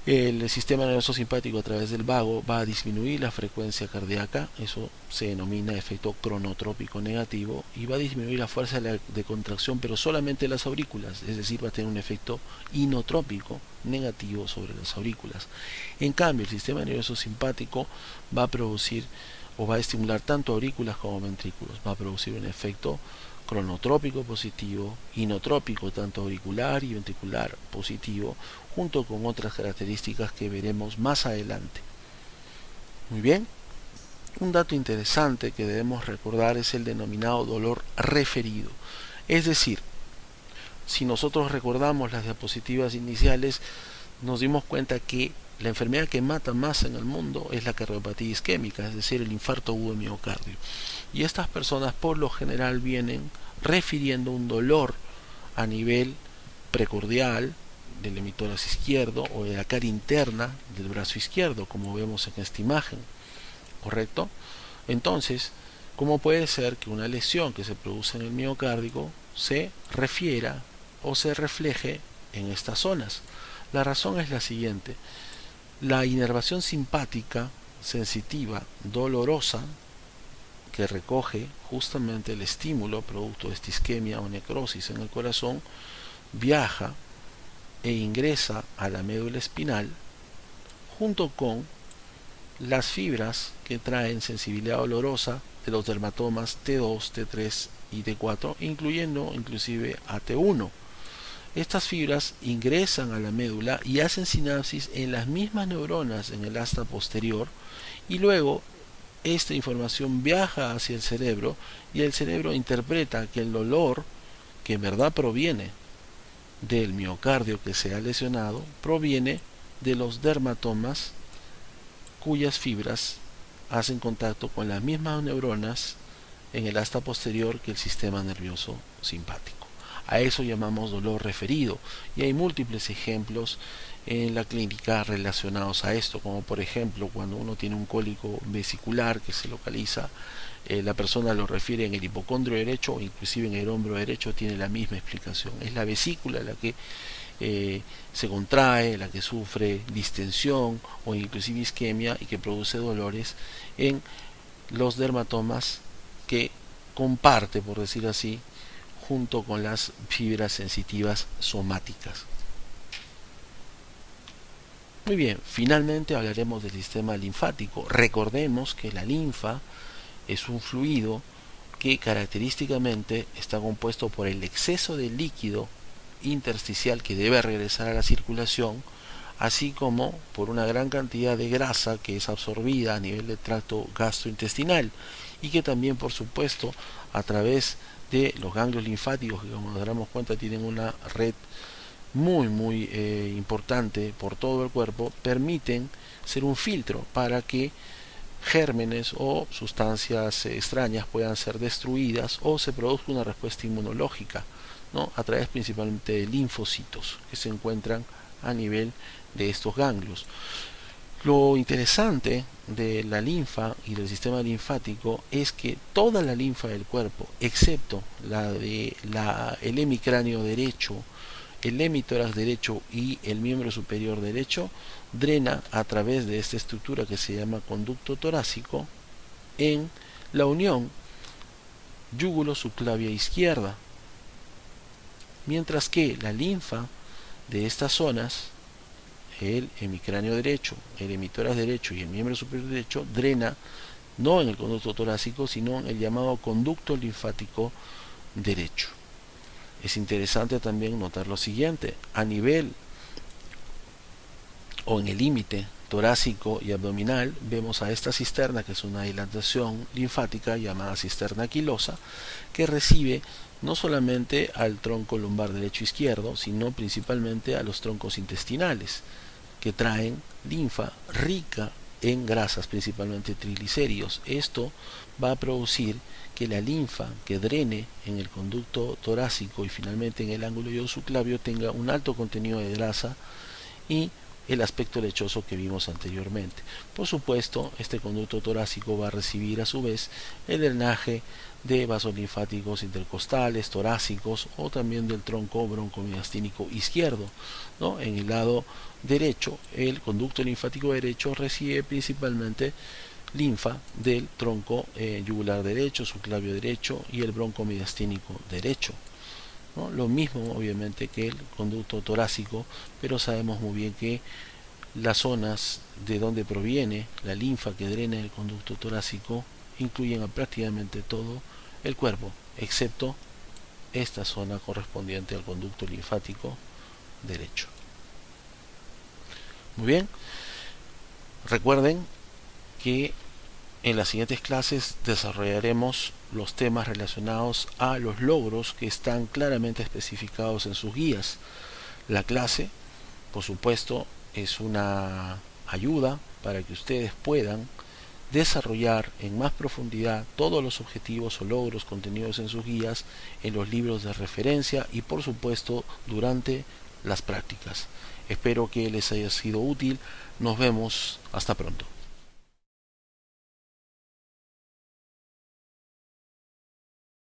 El sistema nervioso simpático a través del vago va a disminuir la frecuencia cardíaca, eso se denomina efecto cronotrópico negativo, y va a disminuir la fuerza de contracción, pero solamente las aurículas, es decir, va a tener un efecto inotrópico negativo sobre las aurículas. En cambio, el sistema nervioso simpático va a producir o va a estimular tanto aurículas como ventrículos, va a producir un efecto cronotrópico positivo, inotrópico tanto auricular y ventricular positivo, junto con otras características que veremos más adelante. Muy bien, un dato interesante que debemos recordar es el denominado dolor referido. Es decir, si nosotros recordamos las diapositivas iniciales, nos dimos cuenta que la enfermedad que mata más en el mundo es la cardiopatía isquémica, es decir, el infarto agudo de miocardio. Y estas personas por lo general vienen refiriendo un dolor a nivel precordial del hemitórax izquierdo o de la cara interna del brazo izquierdo, como vemos en esta imagen, ¿correcto? Entonces, ¿cómo puede ser que una lesión que se produce en el miocárdico se refiera o se refleje en estas zonas? La razón es la siguiente: la inervación simpática sensitiva dolorosa que recoge justamente el estímulo producto de esta isquemia o necrosis en el corazón viaja e ingresa a la médula espinal junto con las fibras que traen sensibilidad dolorosa de los dermatomas T2, T3 y T4, incluyendo inclusive a T1. Estas fibras ingresan a la médula y hacen sinapsis en las mismas neuronas en el asta posterior, y luego esta información viaja hacia el cerebro y el cerebro interpreta que el dolor, que en verdad proviene del miocardio que se ha lesionado, proviene de los dermatomas cuyas fibras hacen contacto con las mismas neuronas en el asta posterior que el sistema nervioso simpático. A eso llamamos dolor referido, y hay múltiples ejemplos en la clínica relacionados a esto, como por ejemplo cuando uno tiene un cólico vesicular que se localiza, la persona lo refiere en el hipocondrio derecho o inclusive en el hombro derecho, tiene la misma explicación. Es la vesícula la que se contrae, la que sufre distensión o inclusive isquemia y que produce dolores en los dermatomas que comparte, por decir así, junto con las fibras sensitivas somáticas. Muy bien, finalmente hablaremos del sistema linfático. Recordemos que la linfa es un fluido que característicamente está compuesto por el exceso de líquido intersticial que debe regresar a la circulación, así como por una gran cantidad de grasa que es absorbida a nivel del tracto gastrointestinal y que también, por supuesto, a través de los ganglios linfáticos, que como nos daremos cuenta tienen una red muy importante por todo el cuerpo, permiten ser un filtro para que gérmenes o sustancias extrañas puedan ser destruidas o se produzca una respuesta inmunológica, ¿no? A través principalmente de linfocitos que se encuentran a nivel de estos ganglios. Lo interesante de la linfa y del sistema linfático es que toda la linfa del cuerpo, excepto el hemicráneo derecho, el hemitórax derecho y el miembro superior derecho, drena a través de esta estructura que se llama conducto torácico en la unión yúgulo-subclavia izquierda, mientras que la linfa de estas zonas, el hemicráneo derecho, el hemitórax derecho y el miembro superior derecho, drena no en el conducto torácico, sino en el llamado conducto linfático derecho. Es interesante también notar lo siguiente: a nivel o en el límite torácico y abdominal vemos a esta cisterna, que es una dilatación linfática llamada cisterna quilosa, que recibe no solamente al tronco lumbar derecho e izquierdo, sino principalmente a los troncos intestinales, que traen linfa rica en grasas, principalmente triglicéridos. Esto va a producir que la linfa que drene en el conducto torácico y finalmente en el ángulo iliosubclavio tenga un alto contenido de grasa y el aspecto lechoso que vimos anteriormente. Por supuesto, este conducto torácico va a recibir a su vez el drenaje de vasos linfáticos intercostales, torácicos o también del tronco broncomediastínico izquierdo, ¿no? En el lado derecho, el conducto linfático derecho recibe principalmente linfa del tronco yugular derecho, subclavio derecho y el broncomediastínico derecho, ¿no? Lo mismo obviamente que el conducto torácico, pero sabemos muy bien que las zonas de donde proviene la linfa que drena el conducto torácico incluyen a prácticamente todo el cuerpo, excepto esta zona correspondiente al conducto linfático derecho. Muy bien, recuerden que en las siguientes clases desarrollaremos los temas relacionados a los logros que están claramente especificados en sus guías. La clase, por supuesto, es una ayuda para que ustedes puedan desarrollar en más profundidad todos los objetivos o logros contenidos en sus guías, en los libros de referencia y por supuesto durante las prácticas. Espero que les haya sido útil. Nos vemos. Hasta pronto.